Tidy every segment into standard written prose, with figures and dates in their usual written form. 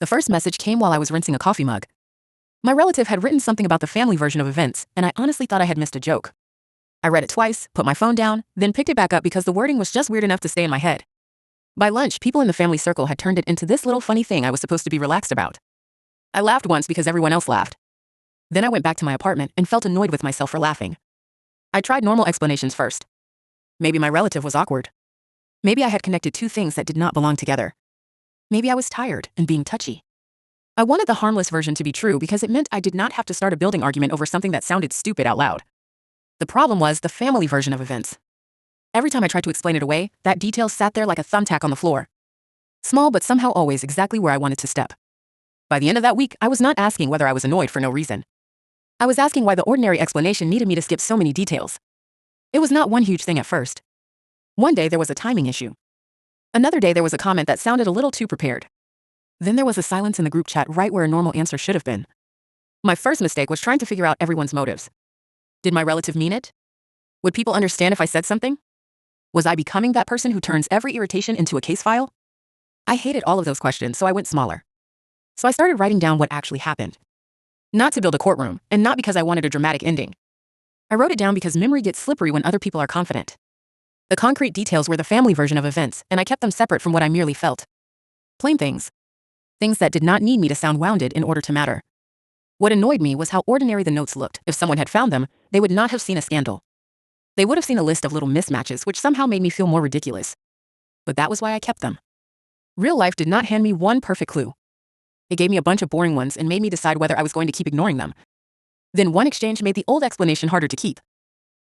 The first message came while I was rinsing a coffee mug. My relative had written something about the family version of events, and I honestly thought I had missed a joke. I read it twice, put my phone down, then picked it back up because the wording was just weird enough to stay in my head. By lunch, people in the family circle had turned it into this little funny thing I was supposed to be relaxed about. I laughed once because everyone else laughed. Then I went back to my apartment and felt annoyed with myself for laughing. I tried normal explanations first. Maybe my relative was awkward. Maybe I had connected two things that did not belong together. Maybe I was tired and being touchy. I wanted the harmless version to be true because it meant I did not have to start a building argument over something that sounded stupid out loud. The problem was the family version of events. Every time I tried to explain it away, that detail sat there like a thumbtack on the floor. Small but somehow always exactly where I wanted to step. By the end of that week, I was not asking whether I was annoyed for no reason. I was asking why the ordinary explanation needed me to skip so many details. It was not one huge thing at first. One day there was a timing issue. Another day there was a comment that sounded a little too prepared. Then there was a silence in the group chat right where a normal answer should have been. My first mistake was trying to figure out everyone's motives. Did my relative mean it? Would people understand if I said something? Was I becoming that person who turns every irritation into a case file? I hated all of those questions, so I went smaller. So I started writing down what actually happened. Not to build a courtroom, and not because I wanted a dramatic ending. I wrote it down because memory gets slippery when other people are confident. The concrete details were the family version of events, and I kept them separate from what I merely felt. Plain things. Things that did not need me to sound wounded in order to matter. What annoyed me was how ordinary the notes looked. If someone had found them, they would not have seen a scandal. They would have seen a list of little mismatches, which somehow made me feel more ridiculous. But that was why I kept them. Real life did not hand me one perfect clue. It gave me a bunch of boring ones and made me decide whether I was going to keep ignoring them. Then one exchange made the old explanation harder to keep.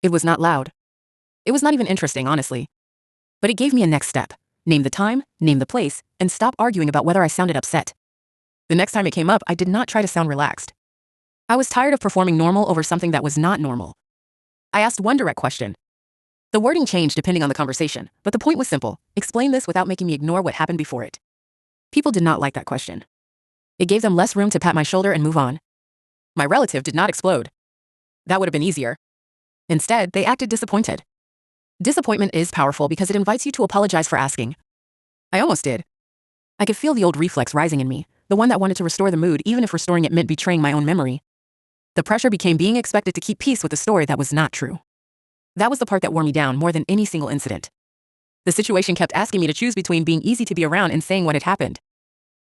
It was not loud. It was not even interesting, honestly. But it gave me a next step. Name the time, name the place, and stop arguing about whether I sounded upset. The next time it came up, I did not try to sound relaxed. I was tired of performing normal over something that was not normal. I asked one direct question. The wording changed depending on the conversation, but the point was simple. Explain this without making me ignore what happened before it. People did not like that question. It gave them less room to pat my shoulder and move on. My relative did not explode. That would have been easier. Instead, they acted disappointed. Disappointment is powerful because it invites you to apologize for asking. I almost did. I could feel the old reflex rising in me, the one that wanted to restore the mood even if restoring it meant betraying my own memory. The pressure became being expected to keep peace with a story that was not true. That was the part that wore me down more than any single incident. The situation kept asking me to choose between being easy to be around and saying what had happened.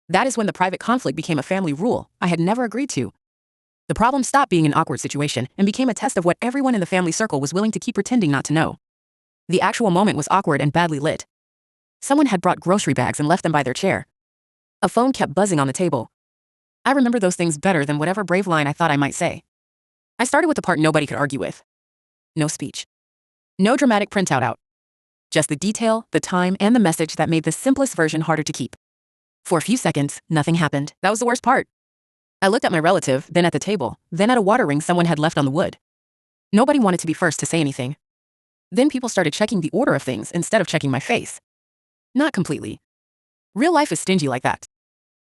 That is when the private conflict became a family rule I had never agreed to. The problem stopped being an awkward situation and became a test of what everyone in the family circle was willing to keep pretending not to know. The actual moment was awkward and badly lit. Someone had brought grocery bags and left them by their chair. A phone kept buzzing on the table. I remember those things better than whatever brave line I thought I might say. I started with the part nobody could argue with. No speech. No dramatic printout out. Just the detail, the time, and the message that made the simplest version harder to keep. For a few seconds, nothing happened. That was the worst part. I looked at my relative, then at the table, then at a water ring someone had left on the wood. Nobody wanted to be first to say anything. Then people started checking the order of things instead of checking my face. Not completely. Real life is stingy like that.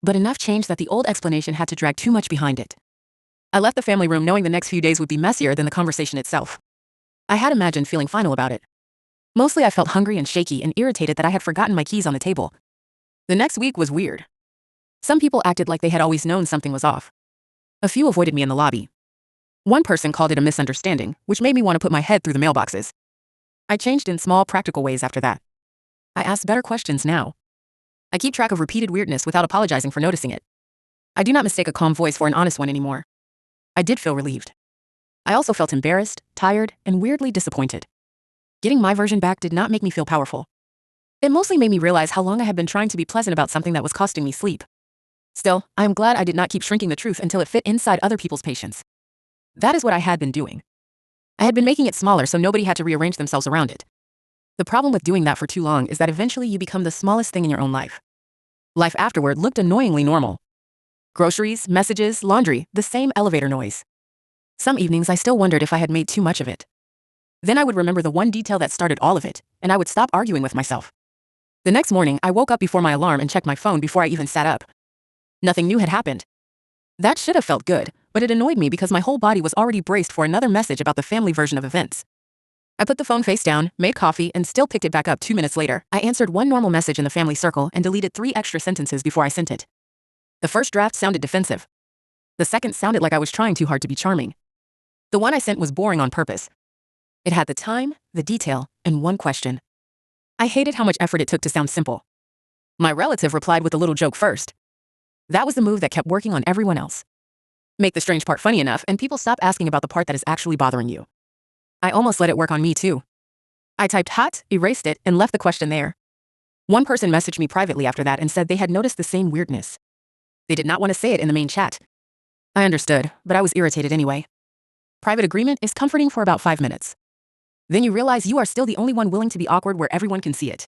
But enough changed that the old explanation had to drag too much behind it. I left the family room knowing the next few days would be messier than the conversation itself. I had imagined feeling final about it. Mostly I felt hungry and shaky and irritated that I had forgotten my keys on the table. The next week was weird. Some people acted like they had always known something was off. A few avoided me in the lobby. One person called it a misunderstanding, which made me want to put my head through the mailboxes. I changed in small, practical ways after that. I ask better questions now. I keep track of repeated weirdness without apologizing for noticing it. I do not mistake a calm voice for an honest one anymore. I did feel relieved. I also felt embarrassed, tired, and weirdly disappointed. Getting my version back did not make me feel powerful. It mostly made me realize how long I had been trying to be pleasant about something that was costing me sleep. Still, I am glad I did not keep shrinking the truth until it fit inside other people's patience. That is what I had been doing. I had been making it smaller so nobody had to rearrange themselves around it. The problem with doing that for too long is that eventually you become the smallest thing in your own life. Life afterward looked annoyingly normal. Groceries, messages, laundry, the same elevator noise. Some evenings I still wondered if I had made too much of it. Then I would remember the one detail that started all of it, and I would stop arguing with myself. The next morning, I woke up before my alarm and checked my phone before I even sat up. Nothing new had happened. That should have felt good, but it annoyed me because my whole body was already braced for another message about the family version of events. I put the phone face down, made coffee, and still picked it back up 2 minutes later. I answered one normal message in the family circle and deleted 3 extra sentences before I sent it. The first draft sounded defensive. The second sounded like I was trying too hard to be charming. The one I sent was boring on purpose. It had the time, the detail, and one question. I hated how much effort it took to sound simple. My relative replied with a little joke first. That was the move that kept working on everyone else. Make the strange part funny enough, and people stop asking about the part that is actually bothering you. I almost let it work on me too. I typed hot, erased it, and left the question there. One person messaged me privately after that and said they had noticed the same weirdness. They did not want to say it in the main chat. I understood, but I was irritated anyway. Private agreement is comforting for about 5 minutes. Then you realize you are still the only one willing to be awkward where everyone can see it.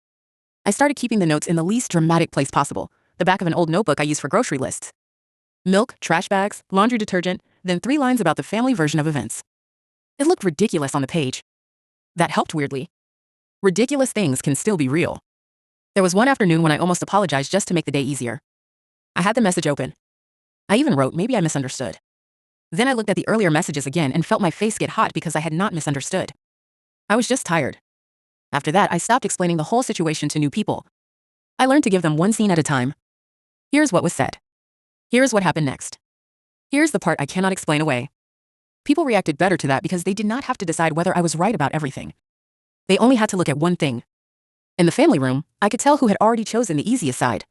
I started keeping the notes in the least dramatic place possible, the back of an old notebook I use for grocery lists. Milk, trash bags, laundry detergent, then 3 lines about the family version of events. It looked ridiculous on the page. That helped weirdly. Ridiculous things can still be real. There was one afternoon when I almost apologized just to make the day easier. I had the message open. I even wrote, maybe I misunderstood. Then I looked at the earlier messages again and felt my face get hot because I had not misunderstood. I was just tired. After that, I stopped explaining the whole situation to new people. I learned to give them one scene at a time. Here's what was said. Here's what happened next. Here's the part I cannot explain away. People reacted better to that because they did not have to decide whether I was right about everything. They only had to look at one thing. In the family room, I could tell who had already chosen the easiest side.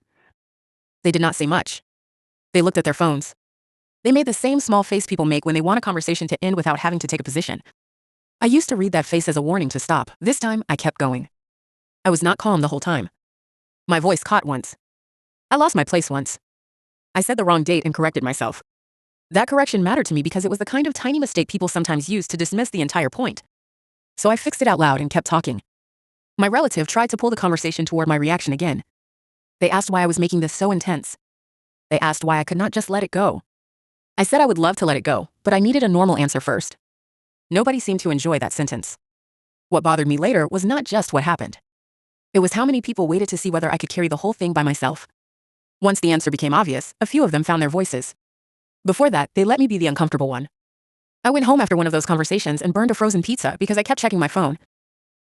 They did not say much. They looked at their phones. They made the same small face people make when they want a conversation to end without having to take a position. I used to read that face as a warning to stop. This time, I kept going. I was not calm the whole time. My voice caught once. I lost my place once. I said the wrong date and corrected myself. That correction mattered to me because it was the kind of tiny mistake people sometimes use to dismiss the entire point. So I fixed it out loud and kept talking. My relative tried to pull the conversation toward my reaction again. They asked why I was making this so intense. They asked why I could not just let it go. I said I would love to let it go, but I needed a normal answer first. Nobody seemed to enjoy that sentence. What bothered me later was not just what happened. It was how many people waited to see whether I could carry the whole thing by myself. Once the answer became obvious, a few of them found their voices. Before that, they let me be the uncomfortable one. I went home after one of those conversations and burned a frozen pizza because I kept checking my phone.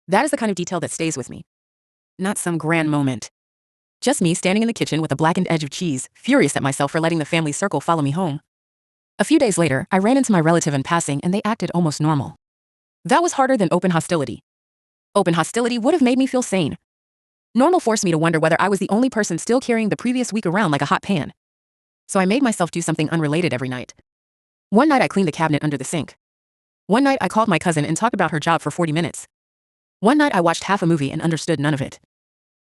That is the kind of detail that stays with me. Not some grand moment. Just me standing in the kitchen with a blackened edge of cheese, furious at myself for letting the family circle follow me home. A few days later, I ran into my relative in passing and they acted almost normal. That was harder than open hostility. Open hostility would have made me feel sane. Normal forced me to wonder whether I was the only person still carrying the previous week around like a hot pan. So I made myself do something unrelated every night. One night I cleaned the cabinet under the sink. One night I called my cousin and talked about her job for 40 minutes. One night I watched half a movie and understood none of it.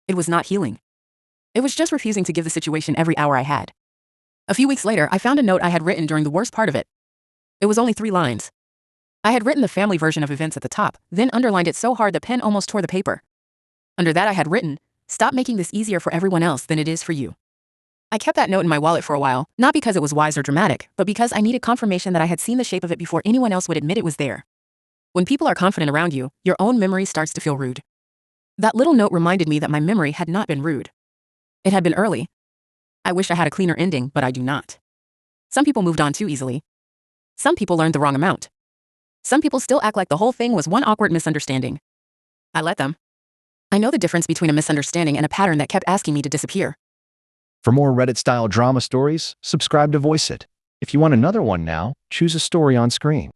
It was not healing. It was just refusing to give the situation every hour I had. A few weeks later, I found a note I had written during the worst part of it. It was only 3 lines. I had written the family version of events at the top, then underlined it so hard the pen almost tore the paper. Under that I had written, "Stop making this easier for everyone else than it is for you." I kept that note in my wallet for a while, not because it was wise or dramatic, but because I needed confirmation that I had seen the shape of it before anyone else would admit it was there. When people are confident around you, your own memory starts to feel rude. That little note reminded me that my memory had not been rude. It had been early. I wish I had a cleaner ending, but I do not. Some people moved on too easily. Some people learned the wrong amount. Some people still act like the whole thing was one awkward misunderstanding. I let them. I know the difference between a misunderstanding and a pattern that kept asking me to disappear. For more Reddit-style drama stories, subscribe to Voice It. If you want another one now, choose a story on screen.